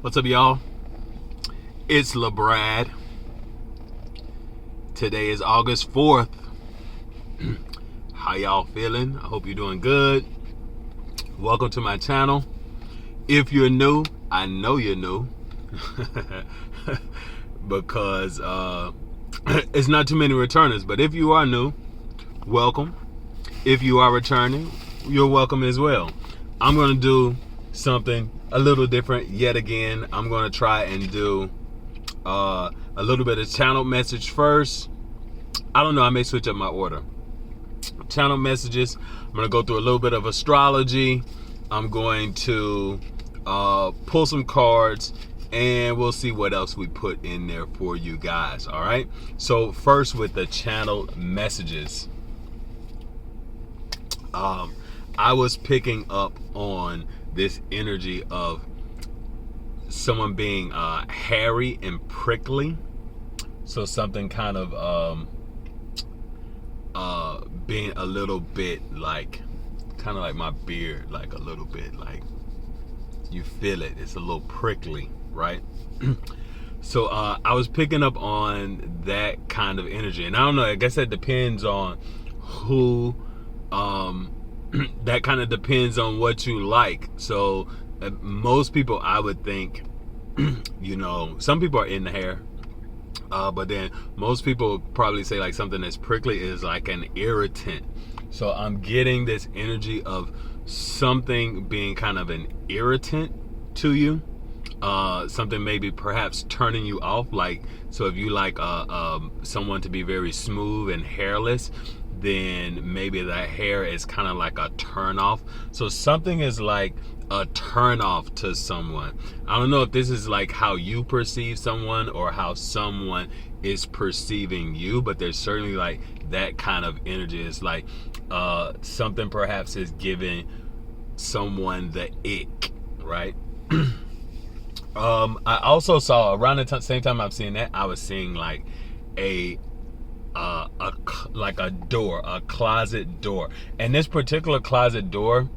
What's up, y'all? It's LeBrad. Today is August 4th. How y'all feeling? I hope you're doing good. Welcome to my channel. If you're new, I know you're new. Because it's not too many returners. But if you are new, welcome. If you are returning, you're welcome as well. I'm going to do something a little different yet again. I'm going to try and do a little bit of channel message first. I don't know, I may switch up my order. Channel messages. I'm going to go through a little bit of astrology. I'm going to pull some cards, and we'll see what else we put in there for you guys. All right, so first with the channel messages, I was picking up on this energy of someone being hairy and prickly. So something kind of being a little bit like, kind of like my beard, like a little bit like you feel it. It's a little prickly, right? So I was picking up on that kind of energy, and I don't know, I guess that depends on who. That kind of depends on what you like. So most people, I would think, you know, some people are in the hair, but then most people probably say like something that's prickly is like an irritant. So I'm getting this energy of something being kind of an irritant to you, something maybe perhaps turning you off. Like, so if you like someone to be very smooth and hairless, then maybe that hair is kind of like a turn off. So something is like a turn off to someone. I don't know if this is like how you perceive someone or how someone is perceiving you, but there's certainly like that kind of energy. It's like something perhaps is giving someone the ick, right? I also saw around the same time I'm seeing that, I was seeing like a door, a closet door. And this particular closet door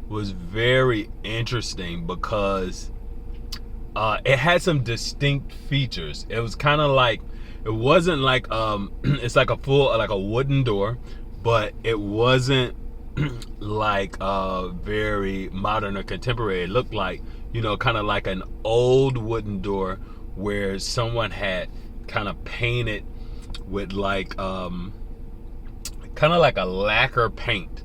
was very interesting because it had some distinct features. It was kind of like, it wasn't like it's like a full, like a wooden door, but it wasn't like very modern or contemporary. It looked like, you know, kind of like an old wooden door where someone had kind of painted with like kind of like a lacquer paint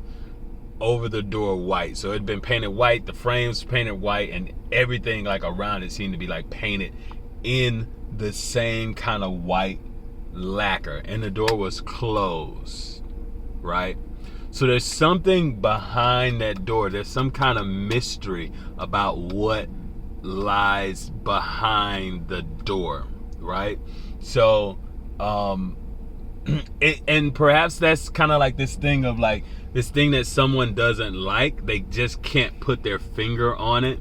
over the door white. So it'd been painted white, the frames painted white, and everything like around it seemed to be like painted in the same kind of white lacquer, and the door was closed, right? So there's something behind that door. There's some kind of mystery about what lies behind the door, right? So and perhaps that's kind of like this thing of like this thing that someone doesn't like, they just can't put their finger on it.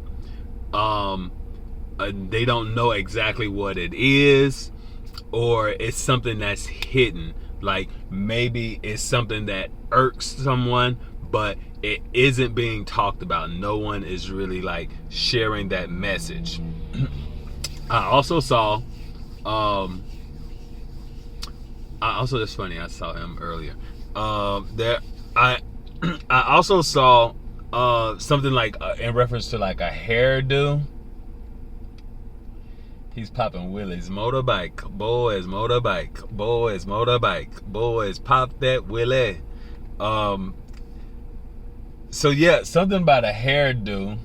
They don't know exactly what it is, or it's something that's hidden. Like maybe it's something that irks someone, but it isn't being talked about. No one is really like sharing that message. I also saw it's funny, I saw him earlier. I also saw something like in reference to like a hairdo. He's popping Willie's motorbike. Boys, motorbike. Boys, motorbike. Boys, pop that Willie. So yeah, something about a hairdo.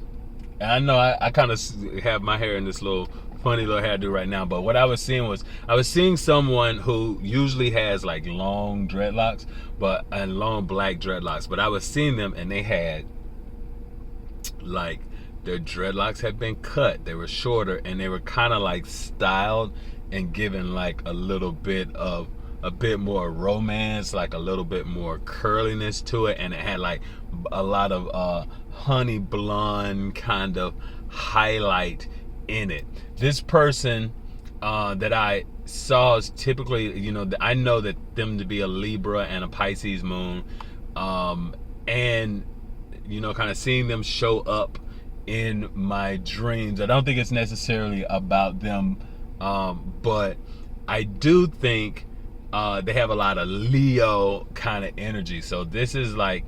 And I know I kind of have my hair in this little funny little hairdo right now, but what I was seeing was, I was seeing someone who usually has like long dreadlocks, and long black dreadlocks, but I was seeing them and they had like, their dreadlocks had been cut, they were shorter, and they were kind of like styled and given like a bit more romance, like a little bit more curliness to it, and it had like a lot of honey blonde kind of highlight in it. This person that I saw is typically, you know, I know that them to be a Libra and a Pisces moon, and you know, kind of seeing them show up in my dreams. I don't think it's necessarily about them, but I do think they have a lot of Leo kind of energy. So this is like,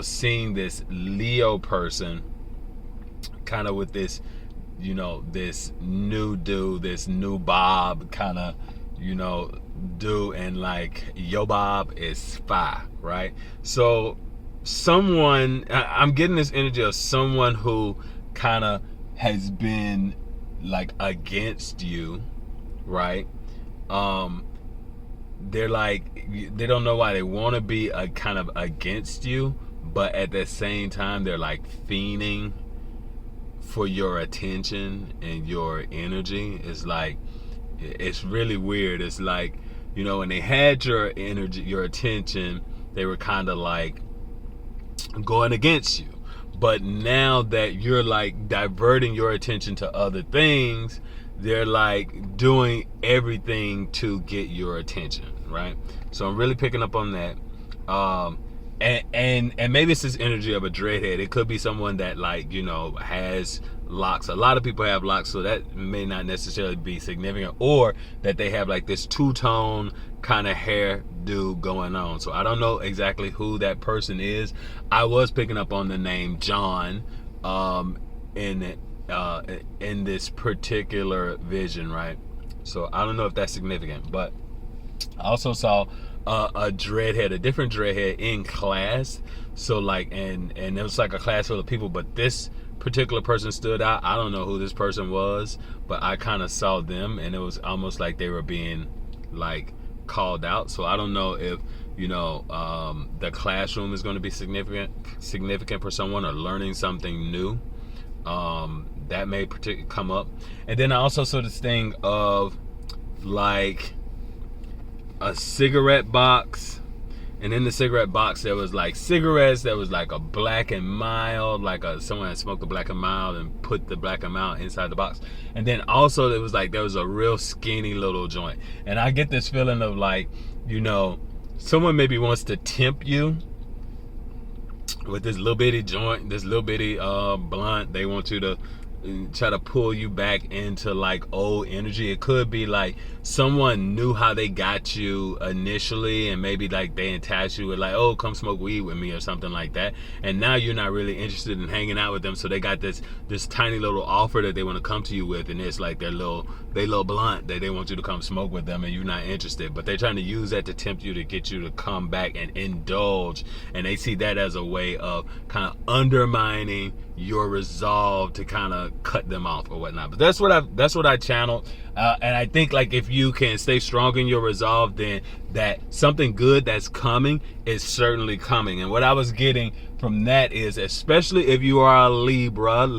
seeing this Leo person kind of with this, this new dude, this new Bob kind of, do, and like yo Bob is fire, right? So I'm getting this energy of someone who kind of has been like against you, right? They're like, they don't know why they want to be kind of against you, but at the same time they're like fiending for your attention and your energy. It's like, it's really weird. It's like, when they had your energy, your attention, they were kind of like going against you. But now that you're like diverting your attention to other things, they're like doing everything to get your attention, right? So I'm really picking up on that. And maybe it's this energy of a dreadhead. It could be someone that like, has locks. A lot of people have locks, so that may not necessarily be significant, or that they have like this two-tone kind of hairdo going on. So I don't know exactly who that person is. I was picking up on the name John in this particular vision, right? So I don't know if that's significant, but I also saw a dreadhead, a different dreadhead in class. So like, and it was like a class full of people, but this particular person stood out. I don't know who this person was, but I kind of saw them, and it was almost like they were being like called out. So I don't know if the classroom is going to be significant for someone, or learning something new. That may come up. And then I also saw this thing of like a cigarette box, and in the cigarette box there was like cigarettes. There was like a Black and Mild, like someone had smoked a Black and Mild and put the Black and Mild inside the box. And then also there was a real skinny little joint. And I get this feeling of like, someone maybe wants to tempt you with this little bitty joint, this little bitty blunt. They want you to try to pull you back into like old energy. It could be like someone knew how they got you initially, and maybe like they enticed you with like, oh, come smoke weed with me or something like that, and now you're not really interested in hanging out with them. So they got this tiny little offer that they want to come to you with, and it's like their little blunt that they want you to come smoke with them, and you're not interested, but they're trying to use that to tempt you, to get you to come back and indulge. And they see that as a way of kind of undermining your resolve to kind of cut them off or whatnot. But that's what I channeled, and I think like if you can stay strong in your resolve, then that something good that's coming is certainly coming. And what I was getting from that is, especially if you are a Libra,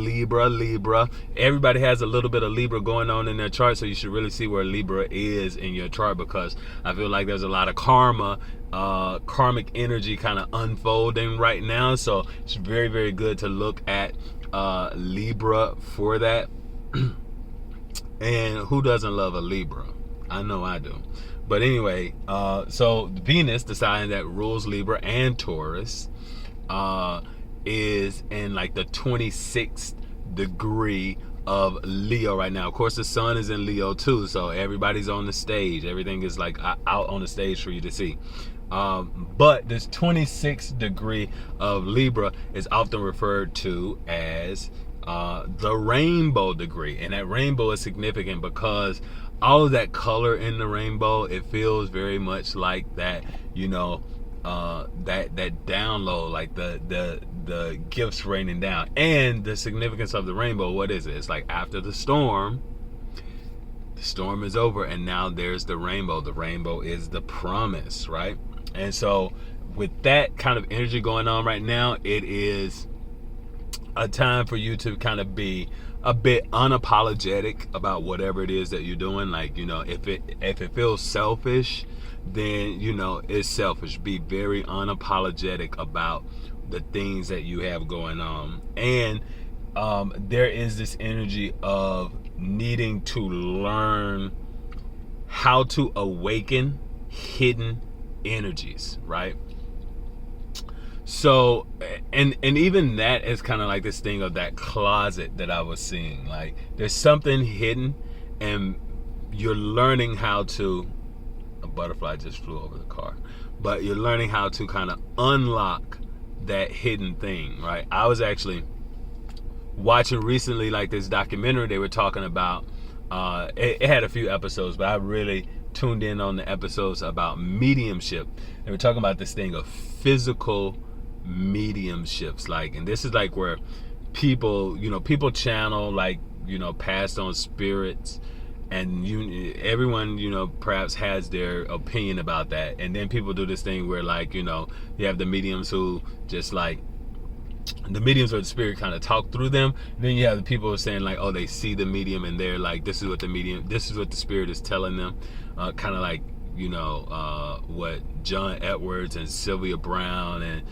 everybody has a little bit of Libra going on in their chart, so you should really see where Libra is in your chart, because I feel like there's a lot of karmic energy kind of unfolding right now. So it's very, very good to look at Libra for that. And who doesn't love a Libra? I know I do. But anyway, so Venus, the sign that rules Libra and Taurus, is in like the 26th degree of Leo right now. Of course, the sun is in Leo too, so everybody's on the stage. Everything is like out on the stage for you to see. But this 26th degree of Libra is often referred to as the rainbow degree, and that rainbow is significant because all of that color in the rainbow, it feels very much like that, that download, like the gifts raining down. And the significance of the rainbow, what is it? It's like after the storm is over, and now there's the rainbow. The rainbow is the promise, right? And so with that kind of energy going on right now, it is a time for you to kind of be a bit unapologetic about whatever it is that you're doing. Like, if it feels selfish, then it's selfish. Be very unapologetic about the things that you have going on. And there is this energy of needing to learn how to awaken hidden energies, right? So and even that is kind of like this thing of that closet that I was seeing. Like there's something hidden, and you're learning how to. A butterfly just flew over the car, but you're learning how to kind of unlock that hidden thing, right? I was actually watching recently like this documentary they were talking about. It had a few episodes, but I really tuned in on the episodes about mediumship. They were talking about this thing of physical mediumships, like, and this is like where people channel, like, passed on spirits, and everyone perhaps has their opinion about that. And then people do this thing where, like, you have the mediums who just like the mediums or the spirit kind of talk through them. Then you have the people who are saying like, oh, they see the medium and they're like, this is what the spirit is telling them, kind of like what John Edwards and Sylvia Brown and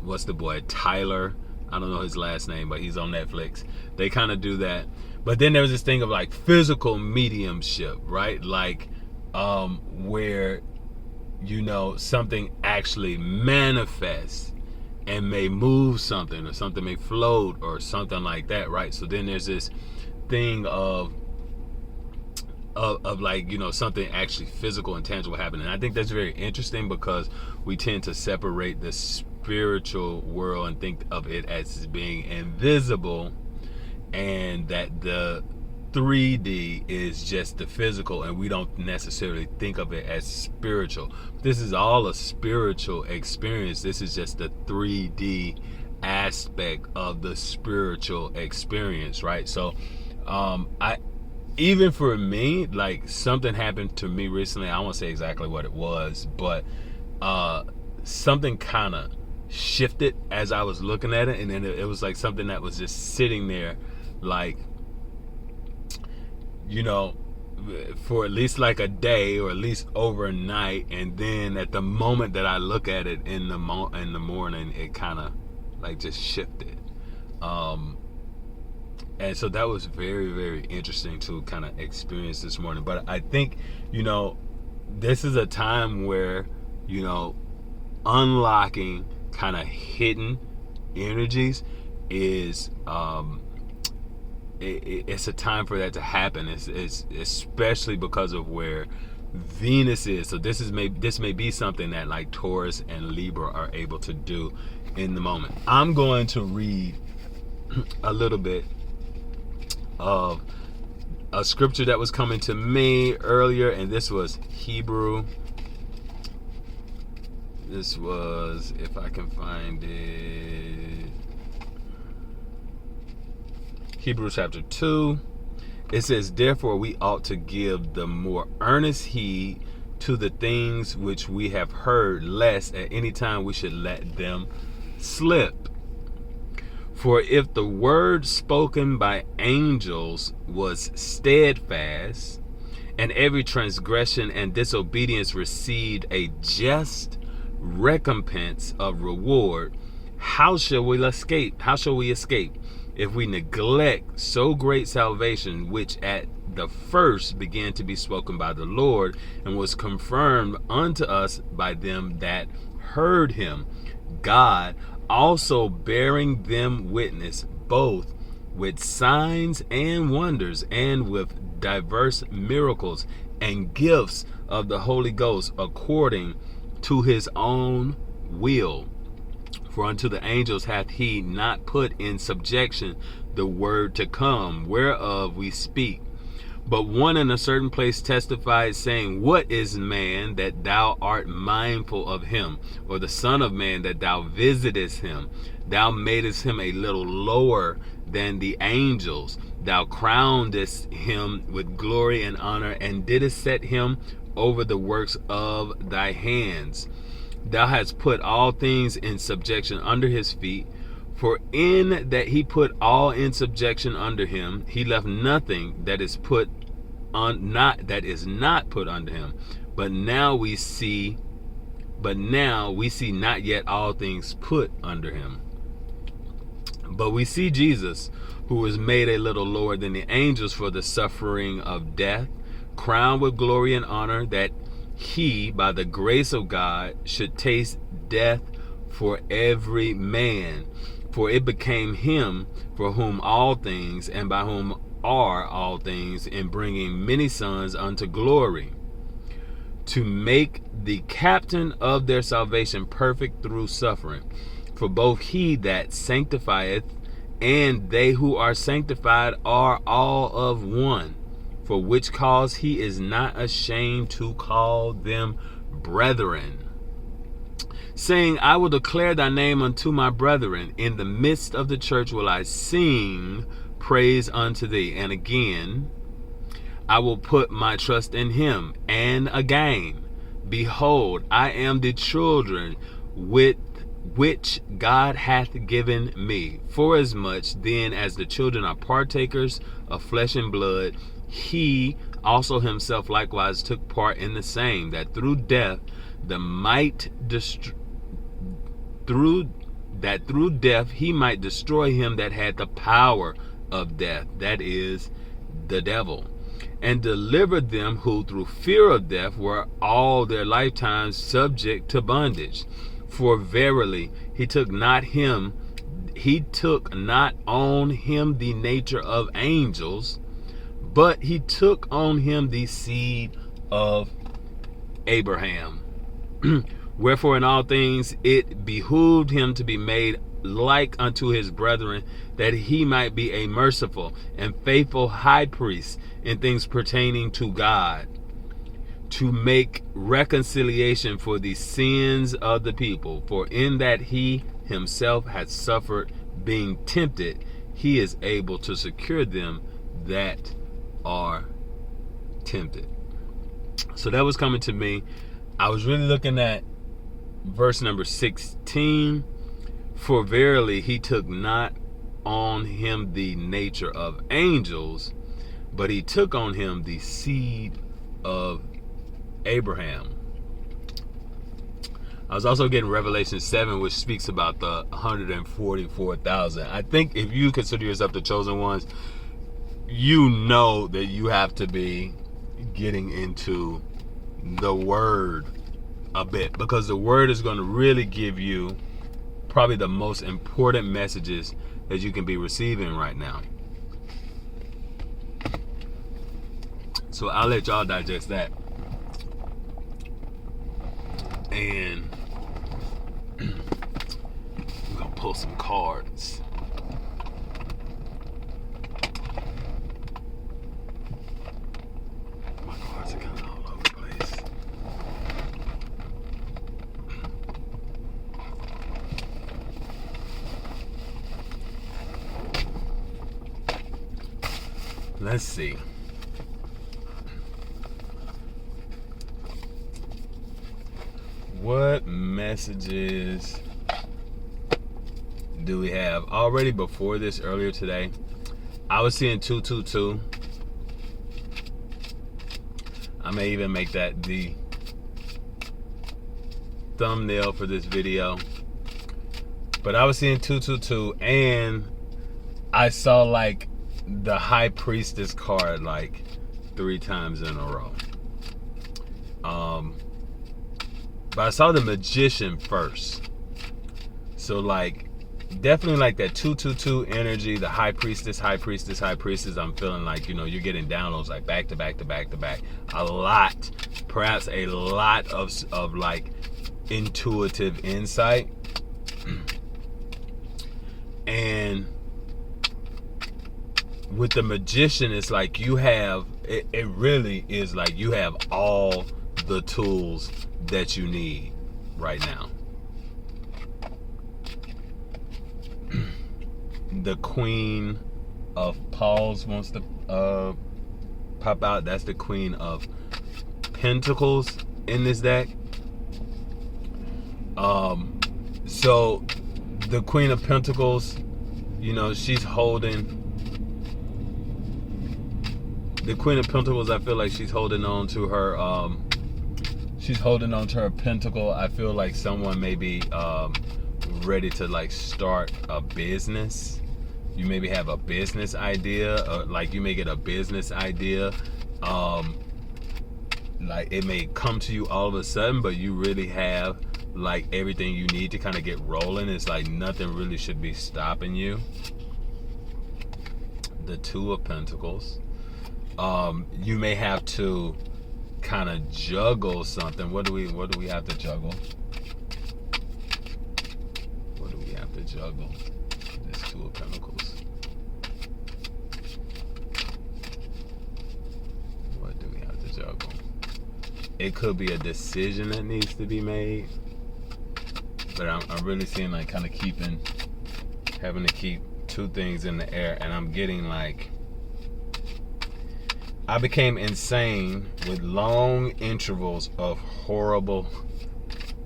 what's the boy, Tyler, I don't know his last name, but he's on Netflix. They kind of do that. But then there was this thing of like physical mediumship, right? Like where something actually manifests and may move something, or something may float or something like that, right? So then there's this thing of like, something actually physical and tangible happening. And I think that's very interesting because we tend to separate the spiritual world and think of it as being invisible, and that the 3D is just the physical, and we don't necessarily think of it as spiritual. This is all a spiritual experience. This is just the 3D aspect of the spiritual experience, right? So even for me, like, something happened to me recently. I won't say exactly what it was, but something kind of shifted as I was looking at it, and then it was like something that was just sitting there, like, for at least like a day or at least overnight. And then at the moment that I look at it in the morning, it kind of like just shifted. And so that was very, very interesting to kind of experience this morning. But I think, this is a time where, unlocking kind of hidden energies is, it's a time for that to happen. It's especially because of where Venus is. So this may be something that like Taurus and Libra are able to do in the moment. I'm going to read a little bit of a scripture that was coming to me earlier, and this was Hebrew. This was, if I can find it, Hebrews chapter 2. It says, therefore we ought to give the more earnest heed to the things which we have heard, lest at any time we should let them slip. For if the word spoken by angels was steadfast, and every transgression and disobedience received a just recompense of reward, how shall we escape? If we neglect so great salvation, which at the first began to be spoken by the Lord, and was confirmed unto us by them that heard him, God also bearing them witness, both with signs and wonders, and with diverse miracles and gifts of the Holy Ghost, according to his own will. For unto the angels hath he not put in subjection the word to come, whereof we speak. But one in a certain place testified, saying, what is man that thou art mindful of him, or the son of man that thou visitest him? Thou madest him a little lower than the angels. Thou crownedest him with glory and honor, and didst set him over the works of thy hands. Thou hast put all things in subjection under his feet. For in that he put all in subjection under him, he left nothing that is not put under him. But now we see not yet all things put under him. But we see Jesus, who was made a little lower than the angels for the suffering of death, crowned with glory and honor, that he, by the grace of God, should taste death for every man. For it became him for whom all things, and by whom are all things, in bringing many sons unto glory, to make the captain of their salvation perfect through suffering. For both he that sanctifieth and they who are sanctified are all of one, for which cause he is not ashamed to call them brethren, saying, I will declare thy name unto my brethren. In the midst of the church will I sing praise unto thee. And again, I will put my trust in him. And again, behold, I am the children with which God hath given me. Forasmuch then as the children are partakers of flesh and blood, he also himself likewise took part in the same, that through death through death he might destroy him that had the power of death, that is, the devil, and deliver them who through fear of death were all their lifetimes subject to bondage. For verily he took not on him the nature of angels, but he took on him the seed of Abraham. Wherefore in all things it behooved him to be made like unto his brethren, that he might be a merciful and faithful high priest in things pertaining to God, to make reconciliation for the sins of the people. For in that he himself had suffered being tempted, he is able to secure them that are tempted. So that was coming to me. I was really looking at verse number 16. For verily he took not on him the nature of angels, but he took on him the seed of Abraham. I was also getting Revelation 7, which speaks about the 144,000. I think if you consider yourself the chosen ones, you know that you have to be getting into the word a bit, because the word is going to really give you probably the most important messages that you can be receiving right now. So I'll let y'all digest that. And we're gonna pull some cards. My cards are kind of all over the place. Let's see. What messages do we have? Already before this, earlier today, I was seeing 222. I may even make that the thumbnail for this video. But I was seeing 222, and I saw like the High Priestess card like 3 times in a row. But I saw the Magician first. So like definitely like that 222 energy, the High Priestess. I'm feeling like, you know, you're getting downloads like back to back. A lot, perhaps a lot of like intuitive insight. And with the Magician, it's like you have, it really is like you have all the tools that you need right now. The Queen of Paws wants to pop out. That's the Queen of Pentacles in this deck. So the Queen of Pentacles, you know, she's holding. The Queen of Pentacles, I feel like she's holding on to her. She's holding on to her pentacle. I feel like someone may be ready to like start a business. You maybe have a business idea, or like you may get a business idea. Like it may come to you all of a sudden, but you really have like everything you need to kind of get rolling. It's like nothing really should be stopping you. The Two of Pentacles. You may have to kind of juggle something. What do we have to juggle? What do we have to juggle? This Two of Pentacles. What do we have to juggle? It could be a decision that needs to be made, but I'm really seeing like kind of having to keep two things in the air, and I'm getting like, I became insane with long intervals of horrible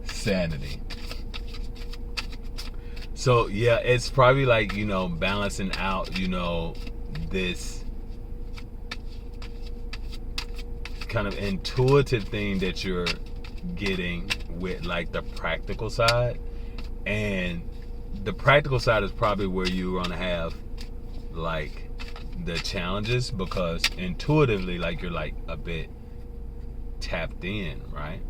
sanity. So yeah, it's probably like, balancing out, this kind of intuitive thing that you're getting with like the practical side. And the practical side is probably where you're going to have like the challenges, because intuitively, like, you're like a bit tapped in, right?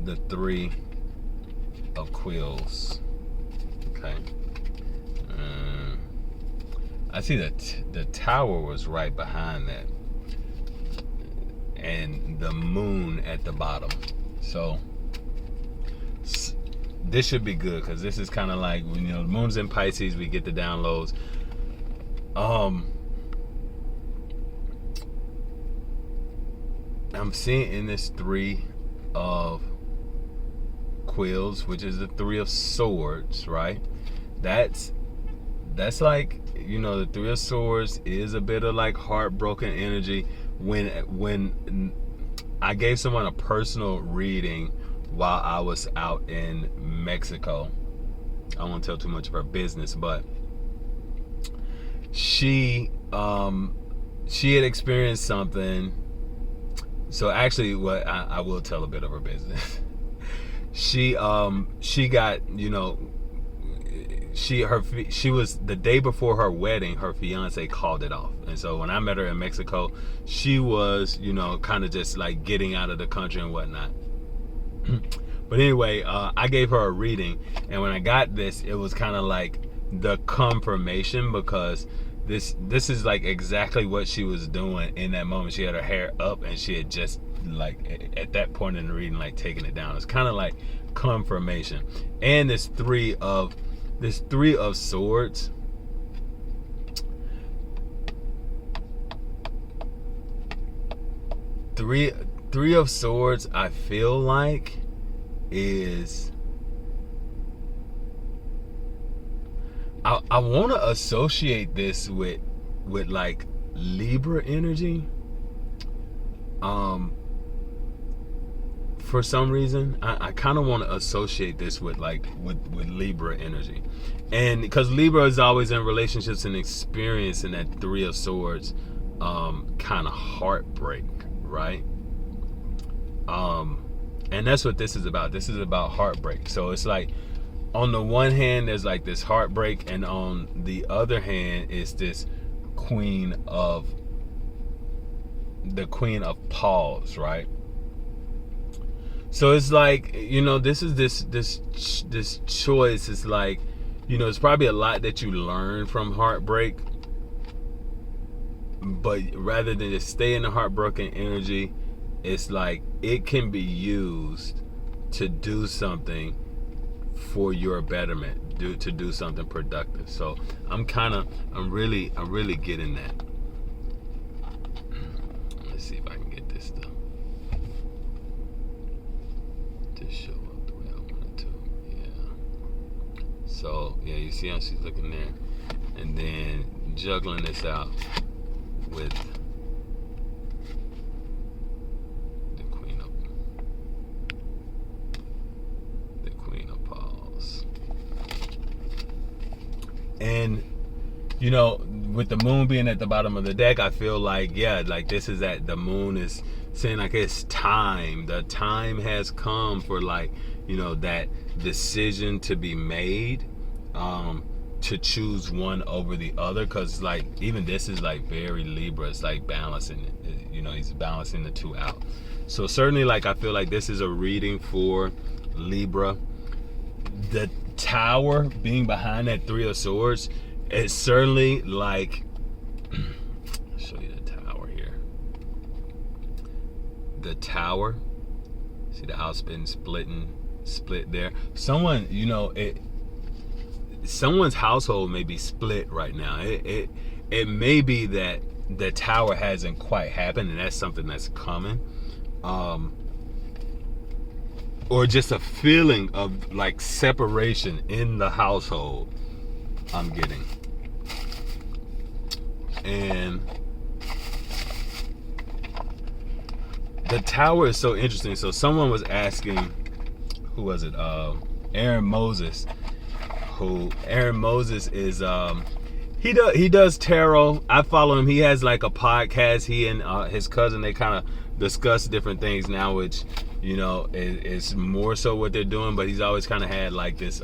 The Three of Quills. Okay. I see that the Tower was right behind that, and the Moon at the bottom. So this should be good, because this is kind of like when the Moon's in Pisces, we get the downloads. I'm seeing in this Three of Quills, which is the Three of Swords, right? That's like, the Three of Swords is a bit of like heartbroken energy. When I gave someone a personal reading while I was out in Mexico, I won't tell too much of her business, but she had experienced something. So actually, what I will tell a bit of her business. She got, she was, the day before her wedding, her fiance called it off. And so when I met her in Mexico, she was, kind of just like getting out of the country and whatnot. But anyway, I gave her a reading, and when I got this, it was kind of like the confirmation, because this is like exactly what she was doing in that moment. She had her hair up, and she had just like at that point in the reading, like taking it down. It's kind of like confirmation. And this Three of Swords, Three of Swords, I feel like is, I want to associate this with like Libra energy. For some reason, I kind of want to associate this with Libra energy, and because Libra is always in relationships and experiencing that Three of Swords, kind of heartbreak, right? And that's what this is about. This is about heartbreak. So it's like, on the one hand, there's like this heartbreak, and on the other hand is this Queen of Paws, right? So it's like, this is this choice. It's like, it's probably a lot that you learn from heartbreak, but rather than just stay in the heartbroken energy, it's like it can be used to do something for your betterment, to do something productive. So I'm really getting that. Let's see if I can get this to show up the way I want it to. Yeah. So yeah, you see how she's looking there, and then juggling this out with the Queen of Paws. And with the Moon being at the bottom of the deck, I feel like, yeah, like this is that the Moon is saying like it's time. The time has come for like, that decision to be made. to choose one over the other, because like even this is like very Libra. It's like balancing it, you know, he's balancing the two out. So certainly, like, I feel like this is a reading for Libra. The Tower being behind that Three of Swords, it's certainly like I'll show you the Tower here. The Tower, see the house been split there. Someone, you know, someone's household may be split right now. It may be that the Tower hasn't quite happened, and that's something that's coming, or just a feeling of like separation in the household I'm getting. And the Tower is so interesting. So someone was asking, who was it? Aaron Moses. Aaron Moses is he does tarot. I follow him. He has like a podcast. He and his cousin, they kind of discuss different things now, which, you know, is more so what they're doing. But he's always kind of had like this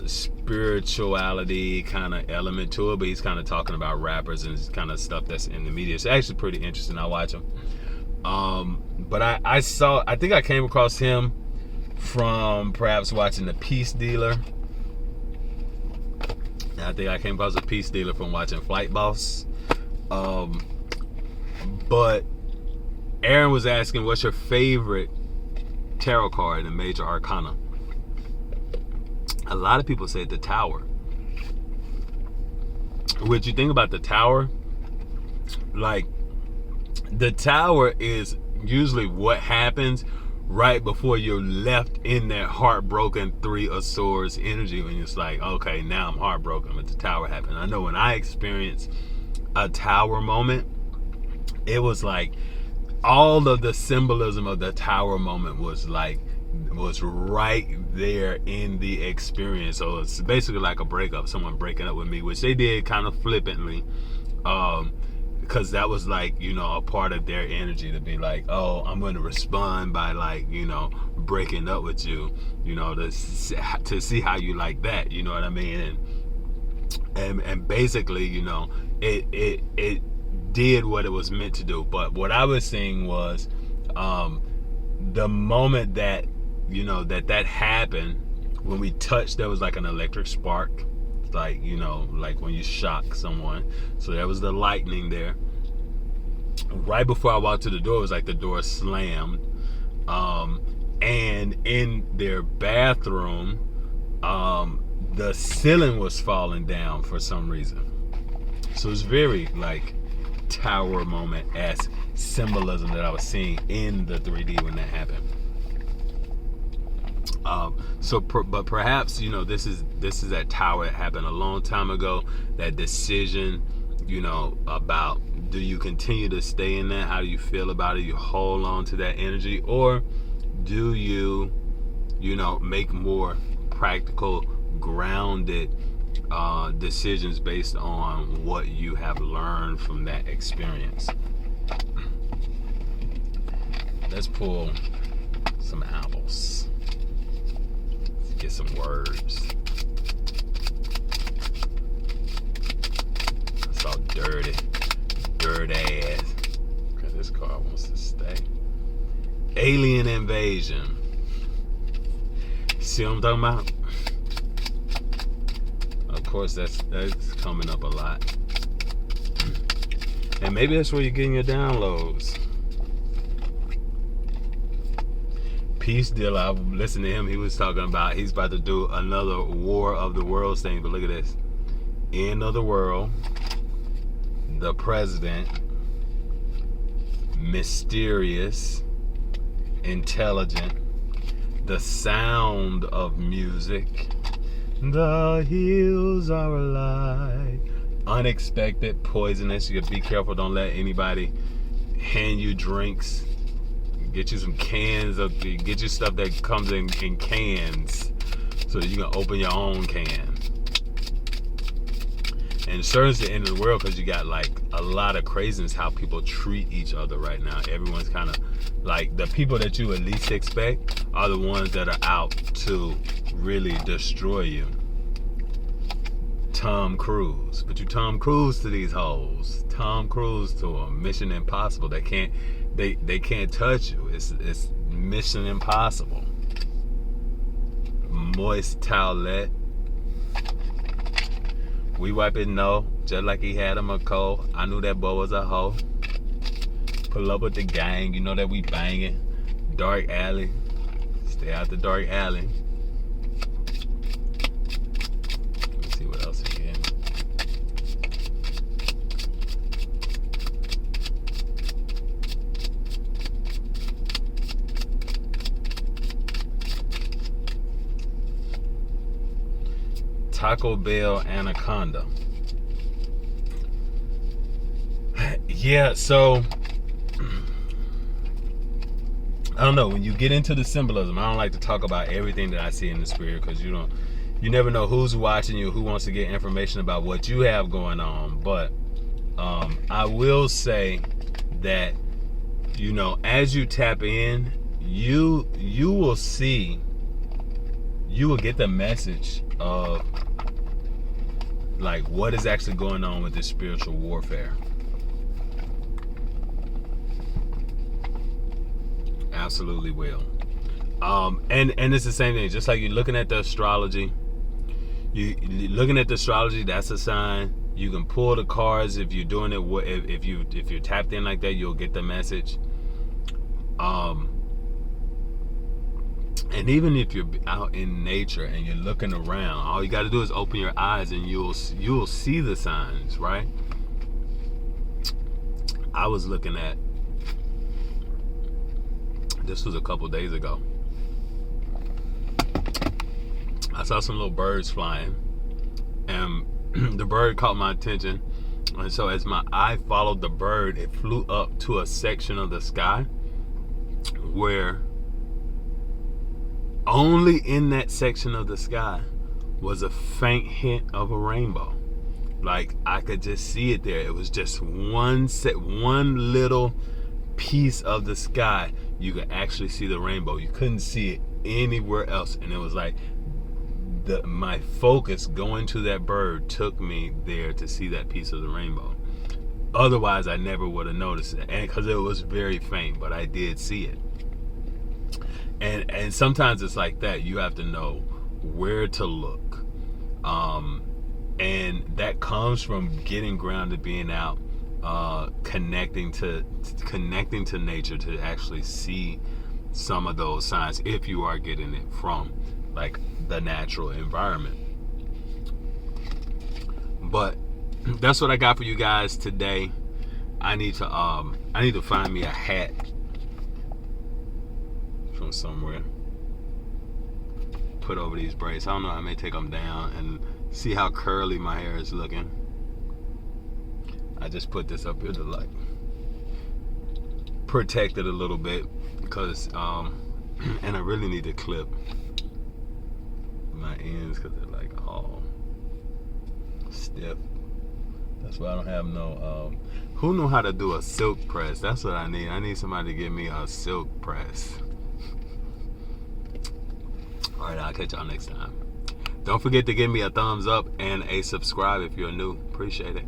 spirituality kind of element to it. But he's kind of talking about rappers and kind of stuff that's in the media. It's actually pretty interesting. I watch him. But I think I came across him from perhaps watching The Peace Dealer. And I think I came across The Peace Dealer from watching Flight Boss. But Aaron was asking, what's your favorite tarot card in the major arcana? A lot of people say the Tower. What you think about the Tower? Like, the Tower is usually what happens right before you're left in that heartbroken Three of Swords energy, when it's like, okay, now I'm heartbroken, but the Tower happened. I know when I experienced a Tower moment, it was like all of the symbolism of the Tower moment was right there in the experience. So it's basically like a breakup, someone breaking up with me, which they did kind of flippantly, because that was like, you know, a part of their energy to be like, oh, I'm going to respond by like, you know, breaking up with you, you know, to see how you like that, you know what I mean? And basically, you know, it did what it was meant to do. But what I was saying was, the moment that, you know, that happened, when we touched, there was like an electric spark, like, you know, like when you shock someone. So there was the lightning there. Right before I walked to the door, it was like the door slammed. And in their bathroom, the ceiling was falling down for some reason. So it's very like Tower moment as symbolism that I was seeing in the 3D when that happened. But perhaps, you know, this is that Tower that happened a long time ago. That decision, you know, about, do you continue to stay in that? How do you feel about it? You hold on to that energy, or do you, you know, make more practical, grounded decisions based on what you have learned from that experience? Let's pull some apples. Let's get some words. It's all dirty ass. Okay, this card wants to stay. Alien invasion. See what I'm talking about? Of course, that's coming up a lot. And maybe that's where you're getting your downloads. Peace Dealer, I listened to him. He was talking about he's about to do another War of the Worlds thing. But look at this. End of the world. The president. Mysterious. Intelligent. The sound of music. The hills are alive. Unexpected, poisonous. You gotta be careful. Don't let anybody hand you drinks. Get you some cans of, get you stuff that comes in cans, so that you can open your own can. And sure, it's the end of the world, because you got like a lot of craziness how people treat each other right now. Everyone's kind of like, the people that you at least expect are the ones that are out to really destroy you. Tom Cruise. But you Tom Cruise to these hoes. Tom Cruise to them. Mission Impossible. They can't touch you. It's Mission Impossible. Moist towelette. We wipe it no, just like he had him a cold. I knew that boy was a hoe. Pull up with the gang, you know that we banging. Dark alley. Stay out the dark alley. Let's see what else again. Taco Bell Anaconda. Yeah, so I don't know, when you get into the symbolism, I don't like to talk about everything that I see in the spirit, because you never know who's watching you, who wants to get information about what you have going on. But I will say that, you know, as you tap in, you will see, you will get the message of like what is actually going on with this spiritual warfare. Absolutely will. And it's the same thing. Just like you're looking at the astrology, that's a sign. You can pull the cards if you're doing it. If you're tapped in like that, you'll get the message. And even if you're out in nature and you're looking around, all you got to do is open your eyes and you'll see the signs, right? I was looking at, this was a couple days ago. I saw some little birds flying, and the bird caught my attention. And so as my eye followed the bird, it flew up to a section of the sky where only in that section of the sky was a faint hint of a rainbow. Like I could just see it there. It was just one little piece of the sky. You could actually see the rainbow. You couldn't see it anywhere else. And it was like my focus going to that bird took me there to see that piece of the rainbow. Otherwise, I never would have noticed it, and because it was very faint, but I did see it. And sometimes it's like that. You have to know where to look, and that comes from getting grounded, being out, connecting to nature to actually see some of those signs, if you are getting it from like the natural environment. But that's what I got for you guys today. I need to find me a hat from somewhere, put over these braids. I don't know, I may take them down and see how curly my hair is looking. I just put this up here to like protect it a little bit, because and I really need to clip my ends because they're like all stiff. That's why I don't have no who knew how to do a silk press? That's what I need. I need somebody to give me a silk press. Alright, I'll catch y'all next time. Don't forget to give me a thumbs up and a subscribe if you're new. Appreciate it.